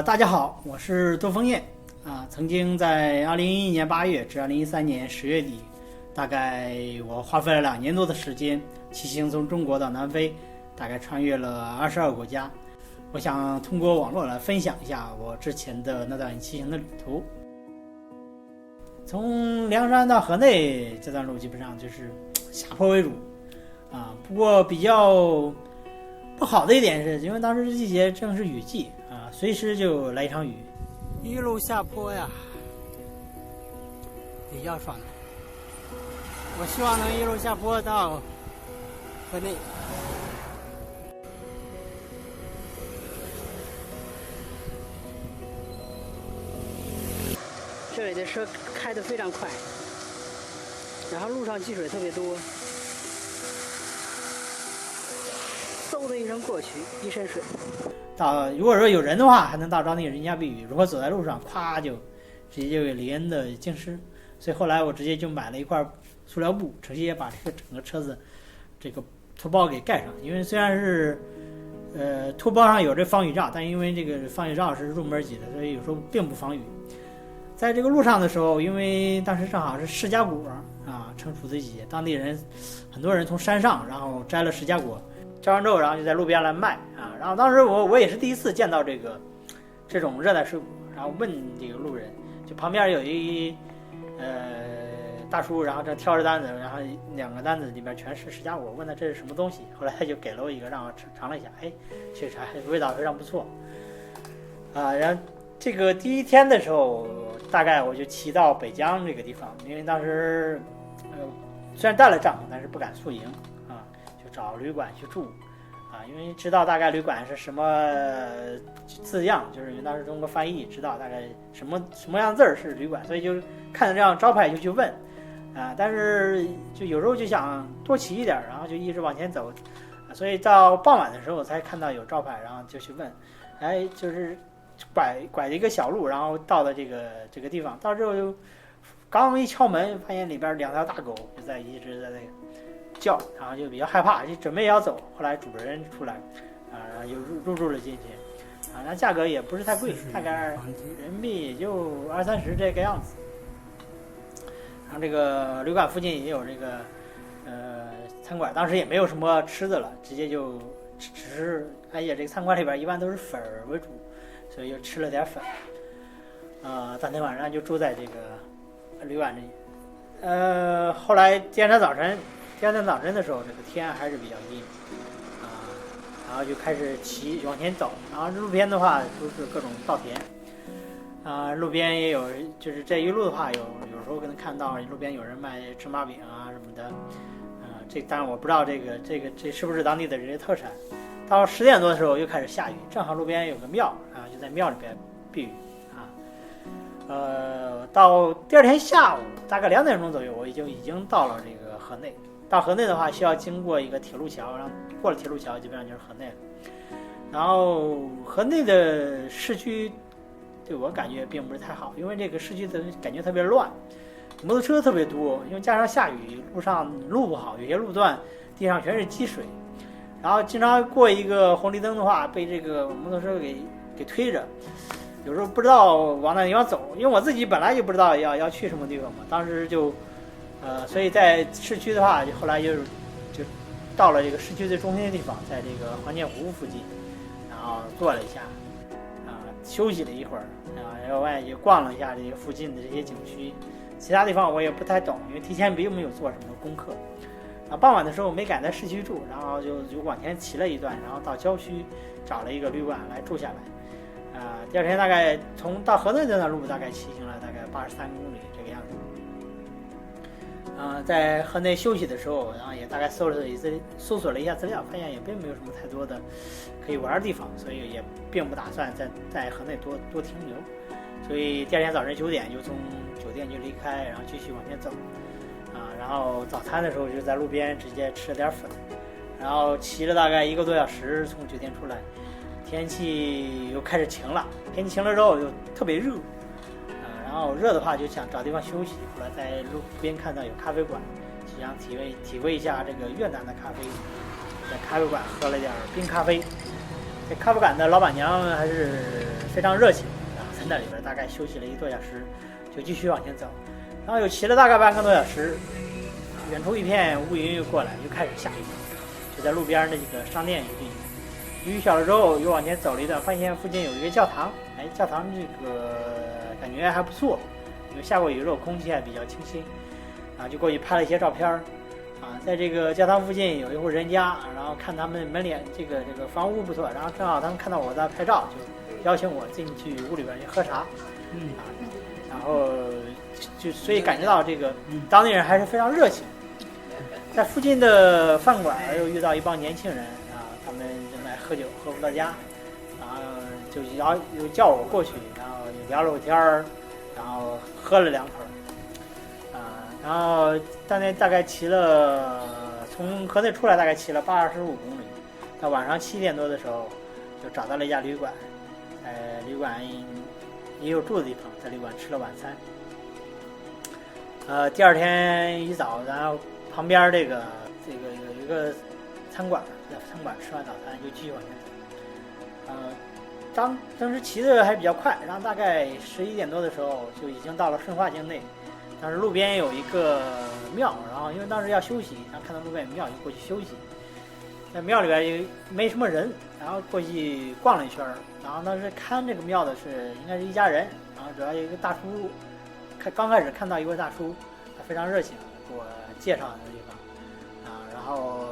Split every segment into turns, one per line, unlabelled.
大家好，我是杜峰燕曾经在2011年8月至2013年10月底，大概我花费了2年多的时间骑行从中国到南非，大概穿越了22个国家。我想通过网络来分享一下我之前的那段骑行的旅途。从凉山到河内这段路基本上就是下坡为主不过比较不好的一点是，因为当时季节正是雨季随时就来一场雨，一路下坡呀，比较爽的。我希望能一路下坡到河内。这里的车开得非常快，然后路上积水特别多，嗖的一声过去，一身水。如果说有人的话，还能到着那个人家避雨；如果走在路上，咵就直接就给淋的浸湿。所以后来我直接就买了一块塑料布，直接把这个整个车子这个托包给盖上。因为虽然是托包上有这防雨罩，但因为这个防雨罩是入门级的，所以有时候并不防雨。在这个路上的时候，因为当时正好是释迦果成熟的季节，当地人很多人从山上然后摘了释迦果，摘完之后然后就在路边来卖然后当时我也是第一次见到这种热带水果，然后问这个路人，就旁边有一大叔，然后正挑着单子，然后2个单子里边全是释迦果，问他这是什么东西，后来他就给了我一个让我尝了一下，这个味道非常不错然后这个第一天的时候，大概我就骑到北疆这个地方，因为当时虽然带了帐篷，但是不敢宿营就找旅馆去住因为知道大概旅馆是什么字样，就是因为当时中国翻译知道大概什么样字儿是旅馆，所以就看着这样招牌就去问但是就有时候就想多骑一点，然后就一直往前走所以到傍晚的时候才看到有招牌，然后就去问就是拐了一个小路，然后到了这个地方，到之后就刚一敲门，发现里边2条大狗就一直在那个叫，然后就比较害怕，就准备要走。后来主人出来然后又入住了进去那价格也不是太贵，大概人民币也就20-30这个样子。然后这个旅馆附近也有这个餐馆，当时也没有什么吃的了，直接就只是这个餐馆里边一般都是粉为主，所以就吃了点粉当天晚上就住在这个旅馆里后来第二天早晨的时候，这个天还是比较阴然后就开始往前走，然后路边的话都是各种稻田路边也有，就是这一路的话有时候可能看到路边有人卖芝麻饼什么的这当然我不知道这是不是当地的人的特产。到10点多的时候又开始下雨，正好路边有个庙就在庙里边避雨到第二天下午大概2点钟左右，我已经到了这个河内。到河内的话需要经过一个铁路桥，然后过了铁路桥基本上就是河内了。然后河内的市区对我感觉并不是太好，因为这个市区的感觉特别乱，摩托车特别多，因为加上下雨，路上路不好，有些路段地上全是积水，然后经常过一个红绿灯的话被这个摩托车给推着，有时候不知道往哪地方走，因为我自己本来就不知道要去什么地方嘛，当时就所以在市区的话后来就到了这个市区最中心的地方，在这个环建湖附近，然后坐了一下休息了一会儿然后外也逛了一下这个附近的这些景区，其他地方我也不太懂，因为提前并没有做什么功课傍晚的时候没敢在市区住，然后就往前骑了一段，然后到郊区找了一个旅馆来住下来第二天大概到河内这段路大概骑行了大概83公里这个样子在河内休息的时候，然后也大概搜索了一下资料，发现也并没有什么太多的可以玩的地方，所以也并不打算在河内多停留，所以第二天早晨9点就从酒店就离开，然后继续往前走然后早餐的时候就在路边直接吃了点粉，然后骑了大概1个多小时从酒店出来，天气又开始晴了，天气晴了之后就特别热然后热的话就想找地方休息，后来在路边看到有咖啡馆，就想体会一下这个越南的咖啡，在咖啡馆喝了点冰咖啡，这咖啡馆的老板娘还是非常热情，然后在那里边大概休息了1个多小时，就继续往前走，然后又骑了大概半个多小时，远处一片乌云又过来，又开始下雨，就在路边的这个商店雨小了之后，又往前走了一段，发现附近有一个教堂，教堂这个感觉还不错，因为下过雨之后空气还比较清新，然后就过去拍了一些照片。在这个教堂附近有一户人家，然后看他们门脸这个房屋不错，然后正好他们看到我在拍照，就邀请我进去屋里边去喝茶，然后所以感觉到这个当地人还是非常热情。在附近的饭馆又遇到一帮年轻人他们正在喝酒，喝不到家，然后又叫我过去，然后又聊了会天儿，然后喝了2口。然后当天大概骑了，从河内出来大概骑了85公里，到晚上7点多的时候，就找到了一家旅馆，旅馆也有住的地方，在旅馆吃了晚餐。第二天一早，然后旁边这个有一个餐馆，在餐馆吃完早餐就继续往前走。当时骑的还比较快，然后大概11点多的时候就已经到了顺化境内。当时路边有一个庙，然后因为当时要休息，然后看到路边有庙就过去休息。在庙里边也没什么人，然后过去逛了一圈，然后当时看这个庙的应该是一家人，然后主要有一个大叔，刚开始看到一位大叔，他非常热情给我介绍那个地方然后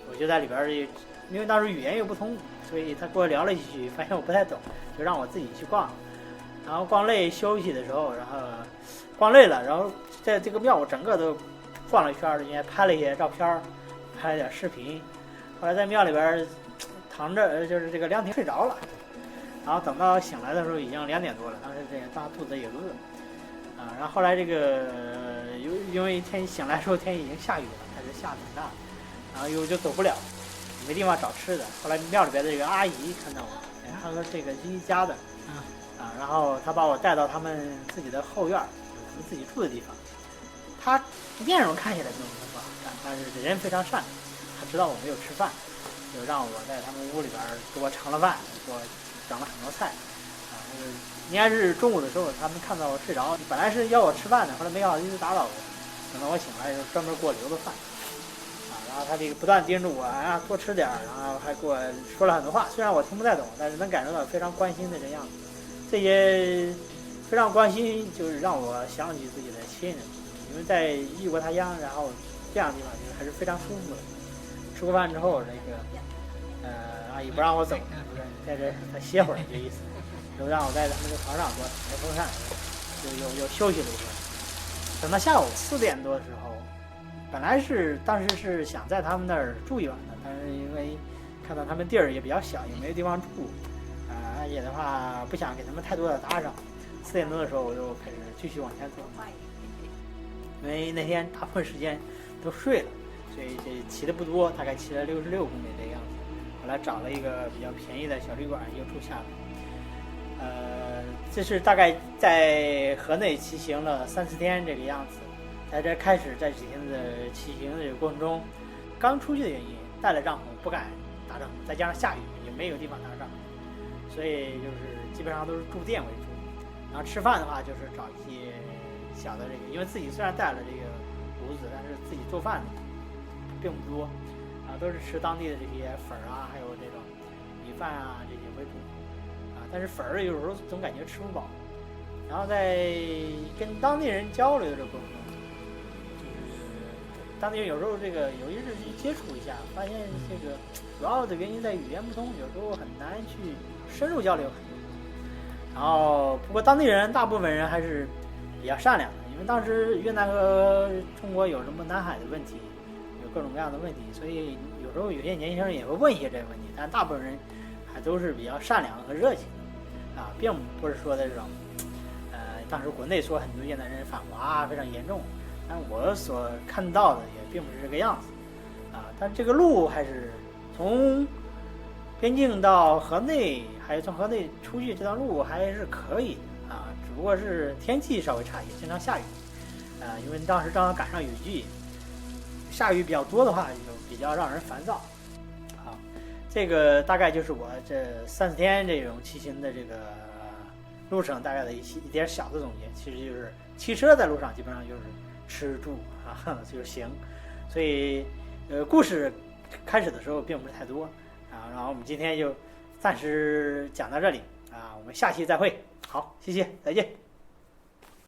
我就在里边因为当时语言又不通，所以他跟我聊了几句，发现我不太懂，就让我自己去逛。然后逛累休息的时候，然后逛累了，然后在这个庙我整个都逛了一圈，也拍了一些照片，拍了点视频。后来在庙里边躺着，就是这个凉亭睡着了，然后等到醒来的时候已经2点多了，当时这个大肚子也饿然后后来这个因为醒来的时候天已经下雨了，开始下挺大，然后就走不了，没地方找吃的。后来庙里边的这个阿姨看到我，她说这个是一家的然后他把我带到他们自己的后院，自己住的地方。他面容看起来没有什么不好看，但是人非常善良。他知道我没有吃饭，就让我在他们屋里边给我盛了饭，给我整了很多菜应该是中午的时候，他们看到我睡着，本来是要我吃饭的，后来没好意思打扰我，等到我醒来就专门给我留的饭然后他这个不断叮嘱我多吃点，然后还给我说了很多话，虽然我听不太懂，但是能感受到非常关心的这样子。这些非常关心，就是让我想起自己的亲人，因为在异国他乡，然后这样的地方就是还是非常舒服的。吃过饭之后，这个阿姨不让我走，在这再歇会儿这意思，就让我在他们的床上给我开风扇，就又休息了一会儿。等到下午4点多的时候，本来当时是想在他们那儿住一晚的，但是因为看到他们地儿也比较小，也没有地方住。而且的话不想给他们太多的打扰，4点多的时候我就开始继续往前走，因为那天大部分时间都睡了，所以这骑的不多，大概骑了66公里的样子。后来找了一个比较便宜的小旅馆又住下了。这是大概在河内骑行了3、4天这个样子。在这开始这几天的骑行的这个过程中，刚出去的原因带了帐篷不敢搭帐篷，再加上下雨也没有地方搭帐篷，所以就是基本上都是住店为主。然后吃饭的话就是找一些小的这个，因为自己虽然带了这个炉子，但是自己做饭的并不多都是吃当地的这些粉还有这种米饭这些为主但是粉有时候总感觉吃不饱。然后在跟当地人交流的过程中，当地人有时候这个有意识去接触一下，发现这个主要的原因在语言不通，有时候很难去深入交流。然后不过当地人大部分人还是比较善良的，因为当时越南和中国有什么南海的问题，有各种各样的问题，所以有时候有些年轻人也会问一些这个问题，但大部分人还都是比较善良和热情的并不是说的这种当时国内说很多越南人反华非常严重，但我所看到的也并不是这个样子但这个路还是从边境到河内，还有从河内出去这段路还是可以的只不过是天气稍微差一些，经常下雨因为当时正好赶上雨季，下雨比较多的话就比较让人烦躁这个大概就是我这3-4天这种骑行的这个路程大概的一点小的总结。其实就是骑车在路上基本上就是吃住啊，就是行。所以故事开始的时候并不是太多啊，然后我们今天就暂时讲到这里啊，我们下期再会。好，谢谢，再见。